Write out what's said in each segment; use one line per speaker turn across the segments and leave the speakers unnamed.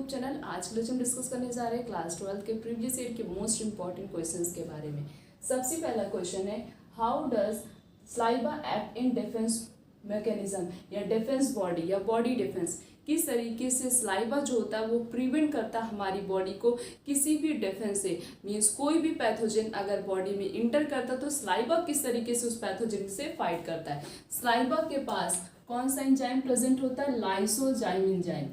YouTube channel. आज के लिए हम डिस्कस करने जा रहे हैं क्लास 12 के प्रीवियस ईयर के मोस्ट इंपॉर्टेंट क्वेश्चंस के बारे में। सबसे पहला क्वेश्चन है, how does saliva act in defence mechanism या डिफेंस बॉडी या बॉडी डिफेंस। किस तरीके से सलाइवा जो होता है वो प्रिवेंट करता है हमारी बॉडी को किसी भी डिफेंस से। मीन्स कोई भी पैथोजन अगर बॉडी में इंटर करता है तो सलाइवा किस तरीके से उस पैथोजन से फाइट करता है। सलाइवा के पास कौन सा एंजाइम प्रेजेंट होता है? Lysozyme enzyme.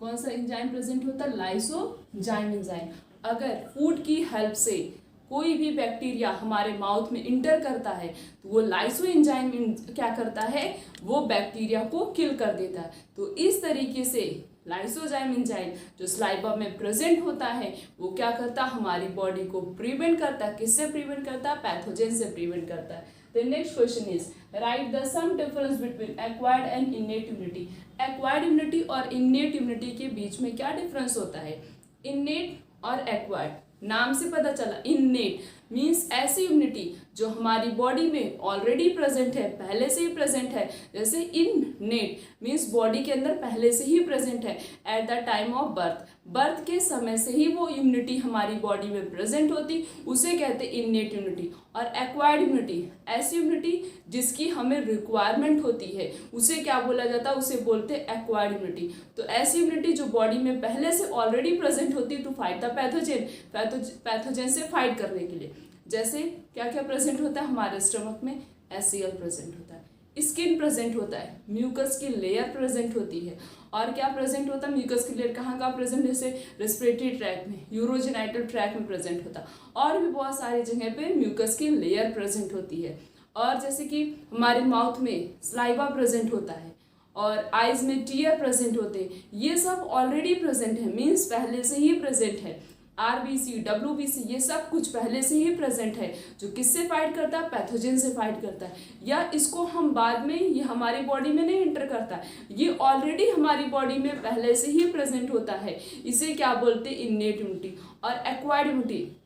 कौन सा एंजाइम प्रेजेंट होता है? Lysozyme enzyme. अगर फूड की हेल्प से कोई भी बैक्टीरिया हमारे माउथ में इंटर करता है तो वो लाइसो एंजाइम क्या करता है? वो बैक्टीरिया को किल कर देता है। तो इस तरीके से लाइसोजाइम एंजाइम जो सलाइवा में प्रेजेंट होता है वो क्या करता है? हमारी बॉडी को प्रिवेंट करता है। किससे प्रिवेंट करता है? पैथोजन से प्रिवेंट करता है। The next question is, write the some difference between acquired and innate immunity. Acquired immunity और innate immunity के बीच में क्या डिफरेंस होता है? innate और acquired, नाम से पता चला। innate मीन्स ऐसी इम्यूनिटी जो हमारी बॉडी में ऑलरेडी प्रेजेंट है, पहले से ही प्रेजेंट है। जैसे innate मीन्स बॉडी के अंदर पहले से ही प्रेजेंट है at the time of birth. Birth के समय से ही वो इम्यूनिटी हमारी बॉडी में प्रेजेंट होती, उसे कहते हैं innate इम्यूनिटी। और एक्वायर्ड इम्यूनिटी ऐसी इम्यूनिटी जिसकी हमें रिक्वायरमेंट होती है, उसे क्या बोला जाता है? उसे बोलते हैं एक्वायर्ड इम्यूनिटी। तो ऐसी इम्यूनिटी जो बॉडी में पहले से ऑलरेडी प्रेजेंट होती to fight the pathogen, pathogen से फाइट करने के लिए। जैसे क्या क्या प्रेजेंट होता है हमारे स्टमक में? HCl प्रेजेंट होता है, स्किन प्रेजेंट होता है, म्यूकस की लेयर प्रेजेंट होती है। और क्या प्रेजेंट होता है? म्यूकस की लेयर कहाँ कहाँ प्रेजेंट? जैसे रेस्पिरेटरी ट्रैक में, यूरोजेनाइटल ट्रैक में प्रेजेंट होता है। और भी बहुत सारी जगह पे म्यूकस की लेयर प्रेजेंट होती है। और जैसे कि हमारे माउथ में सलाइवा प्रेजेंट होता है और आइज में टीयर प्रेजेंट होते हैं, ये सब ऑलरेडी प्रेजेंट है, मीन्स पहले से ही प्रेजेंट है। RBC, WBC ये सब कुछ पहले से ही प्रेजेंट है जो किससे फाइट करता है? पैथोजन से फाइट करता है। या इसको हम बाद में, ये हमारी बॉडी में नहीं इंटर करता है, ये ऑलरेडी हमारी बॉडी में पहले से ही प्रेजेंट होता है। इसे क्या बोलते हैं? Innate immunity. और एक्वायर्ड इम्यूनिटी,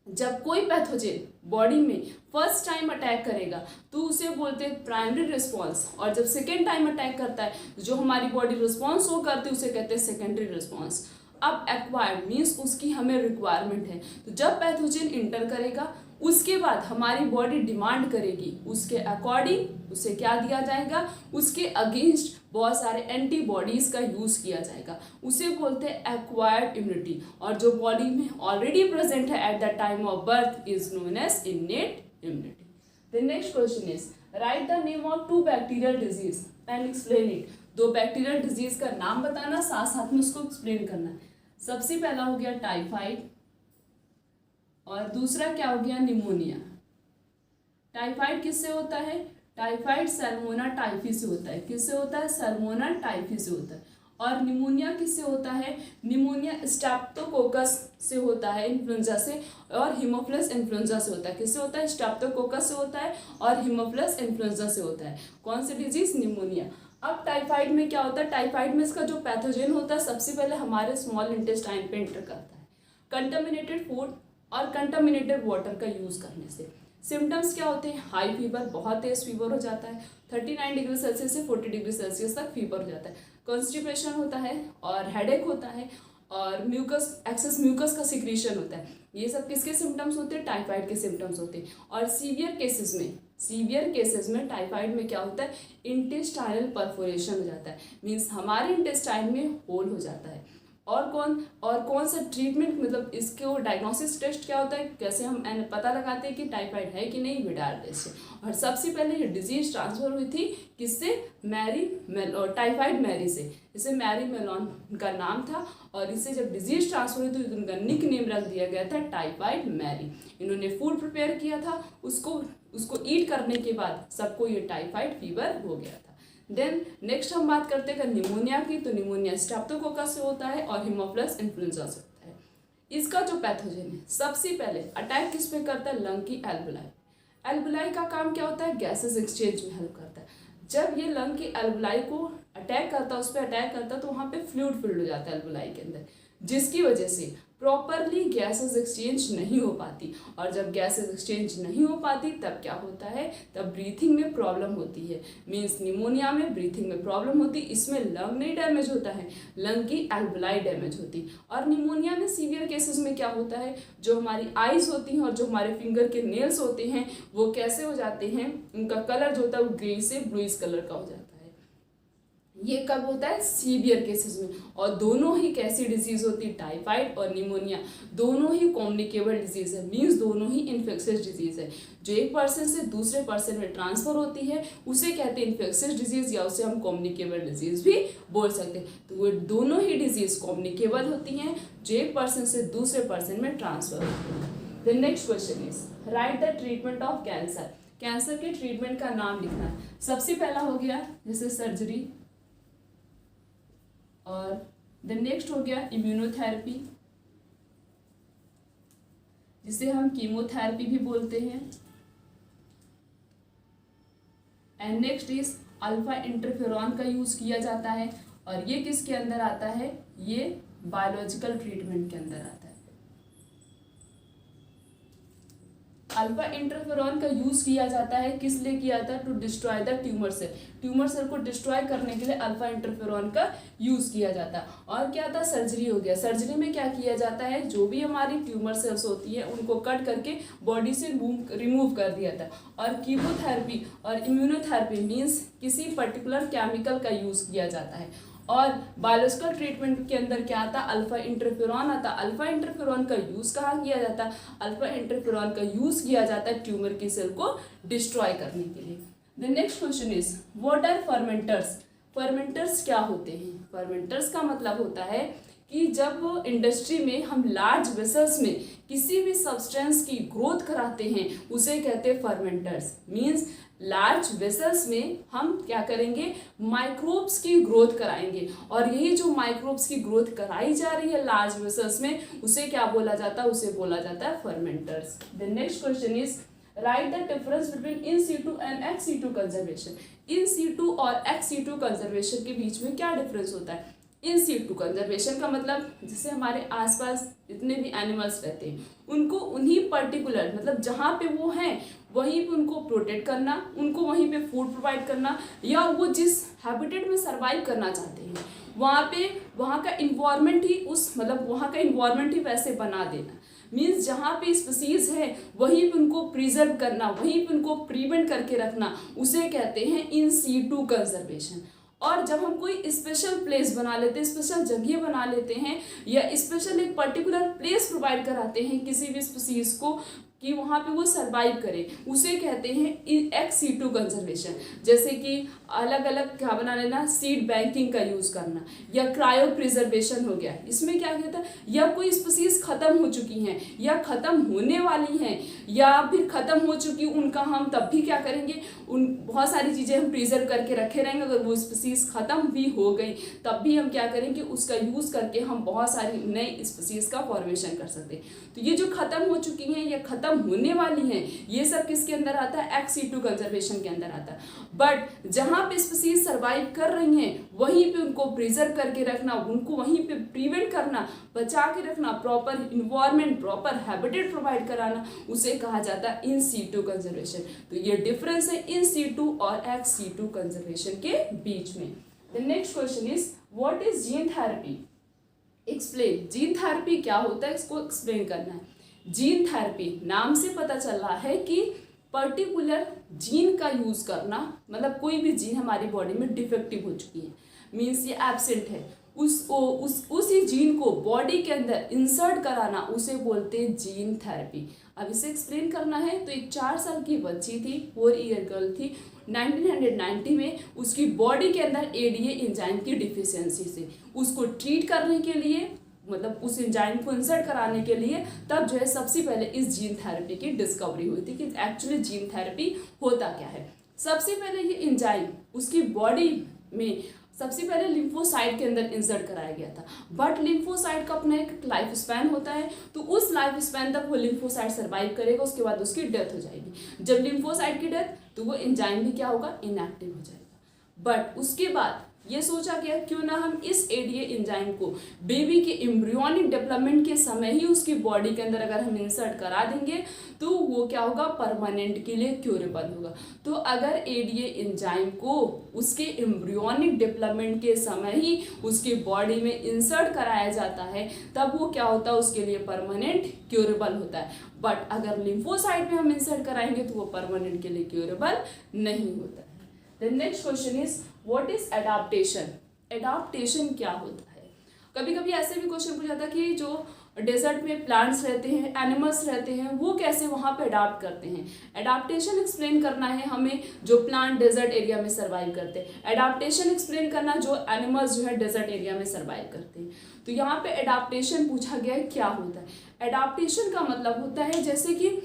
जब कोई पैथोजन बॉडी में फर्स्ट टाइम अटैक करेगा तो उसे बोलते हैं प्राइमरी रिस्पॉन्स। और जब सेकेंड टाइम अटैक करता है जो हमारी बॉडी रिस्पॉन्स शो करती है उसे कहते हैं सेकेंडरी रिस्पॉन्स। अब एक्वायर्ड मीन्स उसकी हमें रिक्वायरमेंट है, तो जब पैथोजन इंटर करेगा उसके बाद हमारी बॉडी डिमांड करेगी, उसके अकॉर्डिंग उसे क्या दिया जाएगा? उसके अगेंस्ट बहुत सारे एंटीबॉडीज का यूज किया जाएगा, उसे बोलते हैं एक्वायर्ड इम्यूनिटी। और जो बॉडी में ऑलरेडी प्रेजेंट है at the time of birth is known as innate immunity. The next question is, write the name of 2 bacterial disease and explain it. 2 bacterial disease का नाम बताना, साथ साथ में उसको एक्सप्लेन करना है। सबसे पहला हो गया टाइफाइड और दूसरा क्या हो गया? निमोनिया। टाइफाइड किससे होता है? टाइफाइड सैल्मोना टाइफी से होता है। किससे होता है? सैल्मोना टाइफी से होता है। और निमोनिया किससे होता है? निमोनिया स्ट्रेप्टोकोकस से होता है, इन्फ्लुएंजा से, और हीमोफिलस इन्फ्लुएंजा से होता है। किससे होता है? स्ट्रेप्टोकोकस से होता है और हीमोफिलस इन्फ्लुएंजा से होता है। कौन सी डिजीज? निमोनिया। अब टाइफाइड में क्या होता है? टाइफाइड में इसका जो पैथोजन होता है सबसे पहले हमारे स्मॉल इंटेस्टाइन पे एंटर करता है कंटामिनेटेड फूड और कंटामिनेटेड वाटर का यूज करने से। सिम्टम्स क्या होते हैं? हाई फीवर, बहुत तेज फीवर हो जाता है, 39 डिग्री सेल्सियस से 40 डिग्री सेल्सियस तक फीवर हो जाता है। कॉन्स्टिपेशन होता है और हेडेक होता है और म्यूकस, एक्सेस म्यूकस का सिक्रीशन होता है। ये सब किसके सिम्टम्स होते हैं? टाइफाइड के सिम्टम्स होते हैं। और सीवियर केसेस में टाइफाइड में क्या होता है? इंटेस्टाइनल परफोरेशन हो जाता है, मीन्स हमारे इंटेस्टाइन में होल हो जाता है। और कौन सा ट्रीटमेंट, मतलब इसको डायग्नोसिस टेस्ट क्या होता है? कैसे हम पता लगाते हैं कि टाइफाइड है कि नहीं? विडार टेस्ट से। और सबसे पहले ये डिजीज ट्रांसफर हुई थी किससे? टाइफाइड मैरी से। इसे मैरी मेलोन का नाम था और इससे जब डिजीज ट्रांसफर हुई तो उनका निक नेम रख दिया गया था टाइफाइड मैरी। इन्होंने फूड प्रिपेयर किया था, उसको ईट करने के बाद सबको ये टाइफाइड फीवर हो गया था। देन नेक्स्ट हम बात करते हैं निमोनिया की। तो निमोनिया स्ट्रेप्टोकोकस से होता है और हीमोफिलस इन्फ्लुएंजा से होता है। इसका जो पैथोजन है सबसे पहले अटैक किस पे करता है? लंग की एल्वुलाई। एल्वुलाई का काम क्या होता है? गैसेस एक्सचेंज में हेल्प करता है। जब ये लंग की एल्वुलाई को अटैक करता, उस पर अटैक करता तो वहाँ पे फ्लूइड फिल्ड हो जाता है अल्वोलाई के अंदर, जिसकी वजह से प्रॉपरली गैसेस एक्सचेंज नहीं हो पाती। और जब गैसेस एक्सचेंज नहीं हो पाती तब क्या होता है, तब ब्रीथिंग में प्रॉब्लम होती है। मीन्स निमोनिया में ब्रीथिंग में प्रॉब्लम होती, इसमें लंग नहीं डैमेज होता है, लंग की एल्वोलाई डैमेज होती। और निमोनिया में सीवियर केसेस में क्या होता है, जो हमारी आइज होती हैं और जो हमारे फिंगर के नेल्स होते हैं वो कैसे हो जाते हैं, उनका कलर जो होता है वो ग्रे से ब्लूइश कलर का हो जाता है। ये कब होता है, सीवियर केसेस में। और दोनों ही कैसी डिजीज होती है, टाइफाइड और निमोनिया दोनों ही कम्युनिकेबल डिजीज है, मीन्स दोनों ही इन्फेक्शियस डिजीज है। जो एक पर्सन से दूसरे पर्सन में ट्रांसफर होती है उसे कहते हैं इन्फेक्शियस डिजीज, या उसे हम कम्युनिकेबल डिजीज भी बोल सकते हैं। तो वो दोनों ही डिजीज कम्युनिकेबल होती हैं, जो एक पर्सन से दूसरे पर्सन में ट्रांसफर होती है। The next question is write the treatment of cancer. Cancer के ट्रीटमेंट का नाम लिखना है। सबसे पहला हो गया जैसे सर्जरी, और द नेक्स्ट हो गया इम्यूनोथेरेपी, जिसे हम कीमोथेरेपी भी बोलते हैं। And next is alpha interferon का यूज किया जाता है, और ये किसके अंदर आता है, ये बायोलॉजिकल ट्रीटमेंट के अंदर आता है। अल्फा इंटरफेरॉन का यूज किया जाता है, किस लिए किया जाता है, to destroy the tumour cell. Tumour cell को डिस्ट्रॉय करने के लिए अल्फा इंटरफेरॉन का यूज किया जाता है। और क्या था, सर्जरी हो गया। सर्जरी में क्या किया जाता है, जो भी हमारी ट्यूमर सेल्स होती है उनको कट करके बॉडी से रिमूव कर दिया था। और कीमोथेरेपी और इम्यूनोथेरेपी मीन्स किसी पर्टिकुलर केमिकल का यूज किया जाता है। और बायोलॉजिकल ट्रीटमेंट के अंदर क्या आता, अल्फा इंटरफेरॉन आता। अल्फा इंटरफेरॉन का यूज कहाँ किया जाता है, अल्फा इंटरफेरॉन का यूज किया जाता है ट्यूमर की सेल को डिस्ट्रॉय करने के लिए। The next question is what are fermenters. Fermenters क्या होते हैं। फर्मेंटर्स का मतलब होता है कि जब इंडस्ट्री में हम लार्ज वेसल्स में किसी भी सब्सटेंस की ग्रोथ कराते हैं उसे कहते हैं फर्मेंटर्स। मीन्स लार्ज वेसल्स में हम क्या करेंगे, माइक्रोब्स की ग्रोथ कराएंगे, और यही जो माइक्रोब्स की ग्रोथ कराई जा रही है लार्ज वेसल्स में उसे क्या बोला जाता है, उसे बोला जाता है fermenters. The next question is write the difference between in situ and ex situ conservation. In situ और एक्स सीटू कंजर्वेशन के बीच में क्या डिफरेंस होता है। इन सीटू कंजर्वेशन का मतलब जैसे हमारे आसपास जितने भी एनिमल्स रहते हैं उनको उन्हीं पर्टिकुलर मतलब जहाँ पे वो हैं वहीं पे उनको प्रोटेक्ट करना, उनको वहीं पे फूड प्रोवाइड करना, या वो जिस हैबिटेट में सर्वाइव करना चाहते हैं वहाँ का इन्वायरमेंट ही वहाँ का इन्वायरमेंट ही वैसे बना देना। मीन्स जहाँ पे स्पीसीज है वहीं पे उनको प्रिजर्व करना, वहीं पे उनको प्रिवेंट करके रखना, उसे कहते हैं इन सीटू कंजर्वेशन। और जब हम कोई स्पेशल प्लेस बना लेते हैं, स्पेशल जगह बना लेते हैं, या स्पेशल एक पर्टिकुलर प्लेस प्रोवाइड कराते हैं किसी भी स्पीसीज को कि वहाँ पे वो सरवाइव करे, उसे कहते हैं एक्स सीटू कंजर्वेशन। जैसे कि अलग अलग क्या बना लेना, सीड बैंकिंग का यूज़ करना, या क्रायो प्रिजर्वेशन हो गया। इसमें क्या कहता है, या कोई स्पीसीज खत्म हो चुकी हैं या खत्म होने वाली हैं या फिर खत्म हो चुकी, उनका हम तब भी क्या करेंगे, उन बहुत सारी चीज़ें हम प्रिजर्व करके रखे रहेंगे। अगर वो स्पीसीज खत्म भी हो गई तब भी हम क्या करेंगे, उसका यूज़ करके हम बहुत सारी नई स्पीसीज का फॉर्मेशन कर सकते हैं। तो ये जो खत्म हो चुकी हैं या खत्म होने वाली हैं, ये सब किसके अंदर आता है, एक्स सीटू कंजर्वेशन के अंदर आता है। बट जहाँ पे स्पीसीज सर्वाइव कर रही हैं वहीं पे उनको प्रिजर्व करके रखना, उनको वहीं पे प्रिवेंट करना, बचा के रखना, proper environment proper habitat provide कराना, उसे कहा जाता है इन सीटू कंजर्वेशन। तो ये डिफरेंस है इन सीटू और एक्स सीटू कंजर्वेशन के बीच में। The next question is what is gene therapy. Explain. Gene therapy क्या होता है, इसको एक्सप्लेन करना है। जीन थेरेपी नाम से पता चल रहा है कि पर्टिकुलर जीन का यूज़ करना, मतलब कोई भी जीन हमारी बॉडी में डिफेक्टिव हो चुकी है, मीन्स ये एब्सेंट है, उसी जीन को बॉडी के अंदर इंसर्ट कराना, उसे बोलते हैं जीन थेरेपी। अब इसे एक्सप्लेन करना है तो एक 4 साल की बच्ची थी, 4 ईयर गर्ल थी, 1990 में उसकी बॉडी के अंदर एडीए एंजाइम की डिफिशियंसी से उसको ट्रीट करने के लिए, मतलब उस एंजाइम को इंसर्ट कराने के लिए तब जो है सबसे पहले इस जीन थेरेपी की डिस्कवरी हुई थी कि एक्चुअली जीन थेरेपी होता क्या है। सबसे पहले ये एंजाइम उसकी बॉडी में सबसे पहले लिम्फोसाइट के अंदर इंसर्ट कराया गया था। बट लिम्फोसाइट का अपना एक लाइफ स्पैन होता है, तो उस लाइफ स्पैन तक वो लिम्फोसाइट सर्वाइव करेगा, उसके बाद उसकी डेथ हो जाएगी। जब लिम्फोसाइट की डेथ तो वो एंजाइम भी क्या होगा, इनएक्टिव हो जाएगा। बट उसके बाद ये सोचा गया क्यों ना हम इस एडीए एंजाइम को बेबी के एम्ब्रियोनिक डेवलपमेंट के समय ही उसकी बॉडी के अंदर अगर हम इंसर्ट करा देंगे तो वो क्या होगा, परमानेंट के लिए क्यूरेबल होगा। तो अगर एडीए एंजाइम को उसके एम्ब्रियोनिक डेवलपमेंट के समय ही उसकी बॉडी में इंसर्ट कराया जाता है तब वो क्या होता है, उसके लिए परमानेंट क्यूरेबल होता है। बट अगर लिम्फोसाइट में हम इंसर्ट कराएंगे तो वो परमानेंट के लिए क्यूरेबल नहीं होता है। Then next question is what is adaptation. Adaptation क्या होता है? कभी कभी ऐसे भी क्वेश्चन पूछा था कि जो डेजर्ट में प्लांट्स रहते हैं, एनिमल्स रहते हैं, वो कैसे वहाँ पे अडाप्ट करते हैं। एडाप्टेशन एक्सप्लेन करना है हमें जो प्लांट डेजर्ट एरिया में सर्वाइव करते हैं। एडाप्टेशन एक्सप्लेन करना जो एनिमल्स जो है डेजर्ट एरिया में सर्वाइव करते हैं। तो यहाँ पे एडाप्टेशन पूछा गया है क्या होता है। एडाप्टेशन का मतलब होता है जैसे कि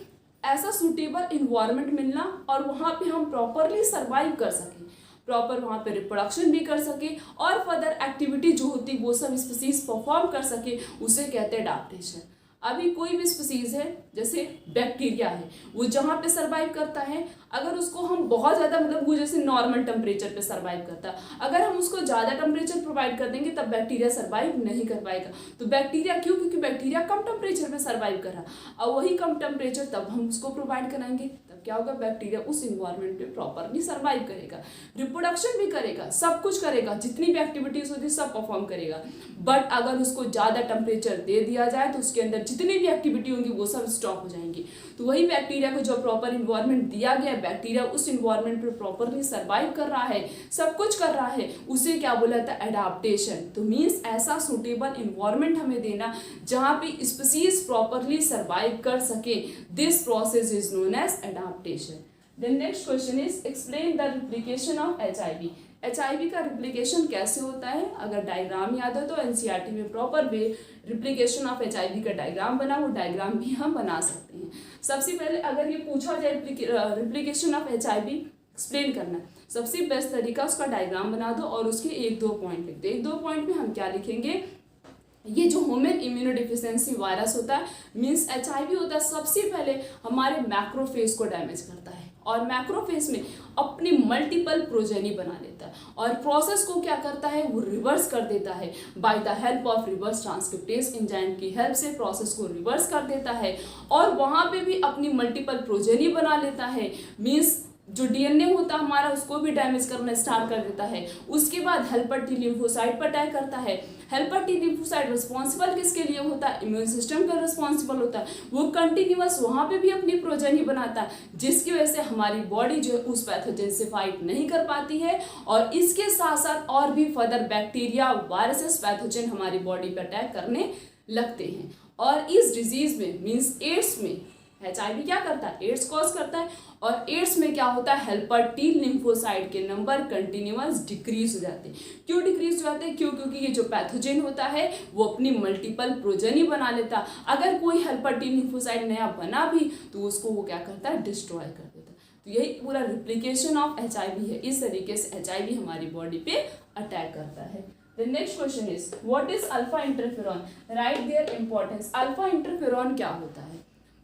ऐसा सूटेबल इन्वायरमेंट मिलना और वहाँ पे हम प्रॉपरली सर्वाइव कर सकें, प्रॉपर वहाँ पे रिप्रोडक्शन भी कर सके और फर्दर एक्टिविटी जो होती वो सब स्पीसीज परफॉर्म कर सके, उसे कहते हैं एडाप्टेशन। अभी कोई भी स्पीसीज है जैसे बैक्टीरिया है, वो जहाँ पे सर्वाइव करता है, अगर उसको हम बहुत ज़्यादा मतलब वो जैसे नॉर्मल टेम्परेचर पे सर्वाइव करता है, अगर हम उसको ज़्यादा टेम्परेचर प्रोवाइड कर देंगे तब बैक्टीरिया सर्वाइव नहीं कर पाएगा। तो बैक्टीरिया क्यों, क्योंकि बैक्टीरिया कम टेम्परेचर पे सर्वाइव कर रहा, और वही कम टेम्परेचर तब हम उसको प्रोवाइड कराएंगे तब क्या होगा, बैक्टीरिया उस इन्वायरमेंट पे प्रॉपरली सर्वाइव करेगा, रिप्रोडक्शन भी करेगा, सब कुछ करेगा, जितनी भी एक्टिविटीज होती है सब परफॉर्म करेगा। बट अगर उसको ज़्यादा टेम्परेचर दे दिया जाए तो उसके अंदर जितनी भी एक्टिविटी होंगी वो सब स्टॉप हो जाएंगी। तो वही बैक्टीरिया को जो प्रॉपर इन्वायरमेंट दिया गया, बैक्टीरिया उस इन्वायरमेंट पर प्रॉपरली सर्वाइव कर रहा है, सब कुछ कर रहा है, उसे क्या बोला जाता है, एडाप्टेशन। तो मीन्स ऐसा सूटेबल इन्वायरमेंट हमें देना जहाँ पे स्पीसीज प्रॉपरली सर्वाइव कर सके। This process is known as adaptation. Then next question is explain the replication of HIV। HIV का रिप्लिकेशन कैसे होता है? अगर डायग्राम याद हो तो NCERT में proper way replication of HIV का डायग्राम बना, वो डायग्राम भी हम बना सकते हैं। सबसे पहले अगर ये पूछा जाए रिप्लिकेशन ऑफ HIV एक्सप्लेन करना, सबसे बेस्ट तरीका उसका डायग्राम बना दो और उसके 1-2 पॉइंट लिख दो। 1-2 पॉइंट में हम क्या लिखेंगे, ये जो ह्यूमन इम्यूनोडिफिशियेंसी वायरस होता है मीन्स HIV होता है, सबसे पहले हमारे मैक्रोफेज को डैमेज करता है और मैक्रोफेज में अपनी मल्टीपल प्रोजेनी बना लेता है और प्रोसेस को क्या करता है, वो रिवर्स कर देता है by the help of reverse transcriptase enzyme की हेल्प से प्रोसेस को रिवर्स कर देता है और वहाँ पे भी अपनी मल्टीपल प्रोजेनी बना लेता है। मीन्स जो DNA होता है हमारा उसको भी डैमेज करना स्टार्ट कर देता है। उसके बाद हेल्पर T लिम्फोसाइट पर अटैक करता है। हेल्पर T लिम्फोसाइट रिस्पॉन्सिबल किसके लिए होता है, इम्यून सिस्टम का रिस्पॉन्सिबल होता है। वो कंटिन्यूअस वहाँ पे भी अपनी प्रोजेनी बनाता है जिसकी वजह से हमारी बॉडी जो है उस पैथोजन से फाइट नहीं कर पाती है और इसके साथ साथ और भी फर्दर बैक्टीरिया, वायरसेस, पैथोजन हमारी बॉडी पर अटैक करने लगते हैं। और इस डिजीज में मीन्स एड्स में HIV क्या करता है, एड्स कॉज करता है और एड्स में क्या होता है, हेल्पर T लिम्फोसाइट के नंबर कंटिन्यूअस डिक्रीज हो जाते हैं। क्यों डिक्रीज हो जाते हैं, क्योंकि ये जो पैथोजन होता है वो अपनी मल्टीपल प्रोजेनी बना लेता है। अगर कोई हेल्पर T लिम्फोसाइट नया बना भी तो उसको वो क्या करता है, डिस्ट्रॉय कर देता है। तो यही पूरा रिप्लिकेशन ऑफ HIV है। इस तरीके से HIV हमारी बॉडी पे अटैक करता है। The next question is what is alpha interferon? Write their importance. Alpha interferon क्या होता है?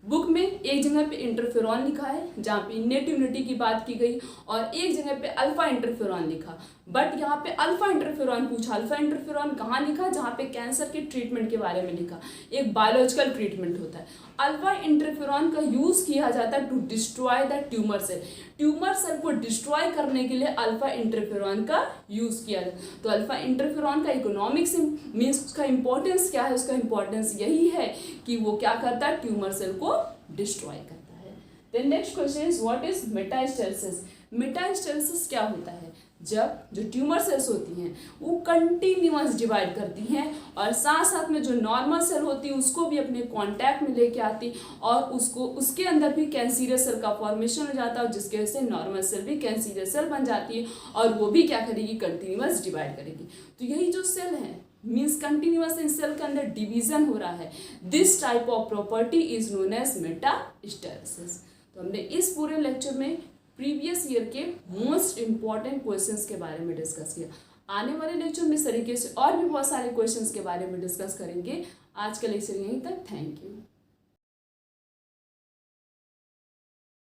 बुक में एक जगह पे इंटरफेरॉन लिखा है जहाँ पे इनेट इम्यूनिटी की बात की गई और एक जगह पे अल्फा इंटरफेरॉन लिखा, बट यहाँ पे अल्फा इंटरफेरॉन पूछा। अल्फा इंटरफेरॉन कहाँ लिखा, जहाँ पे कैंसर के ट्रीटमेंट के बारे में लिखा, एक बायोलॉजिकल ट्रीटमेंट होता है। अल्फा इंटरफेरॉन का यूज़ किया जाता है to destroy the tumour cell. Tumour cell को डिस्ट्रॉय करने के लिए अल्फा इंटरफेरॉन का यूज़ किया जाता है। तो अल्फा इंटरफेरॉन का इकोनॉमिक्स मीन्स उसका इंपॉर्टेंस क्या है, उसका इंपॉर्टेंस यही है कि वो क्या करता है, ट्यूमर सेल को डिस्ट्रॉय करता है। Then next question is what is metastasis. Metastasis क्या होता है, जब जो ट्यूमर सेल्स होती हैं वो कंटिन्यूअस डिवाइड करती हैं और साथ साथ में जो नॉर्मल सेल होती है उसको भी अपने कांटेक्ट में लेके आती और उसको उसके अंदर भी कैंसीरियस सेल का फॉर्मेशन हो जाता है जिसकी वजह से नॉर्मल सेल भी कैंसीरियस सेल बन जाती है और वो भी क्या करेगी, कंटिन्यूअस डिवाइड करेगी। तो यही जो सेल है मीन्स कंटिन्यूअस इन सेल के अंदर डिवीजन हो रहा है। This type of property is known as metastasis. तो हमने इस पूरे लेक्चर में प्रीवियस ईयर के मोस्ट इंपॉर्टेंट क्वेश्चंस के बारे में डिस्कस किया। आने वाले लेक्चर में इस तरीके से और भी बहुत सारे क्वेश्चंस के बारे में डिस्कस करेंगे। आज का लेक्चर यहीं तक। Thank you.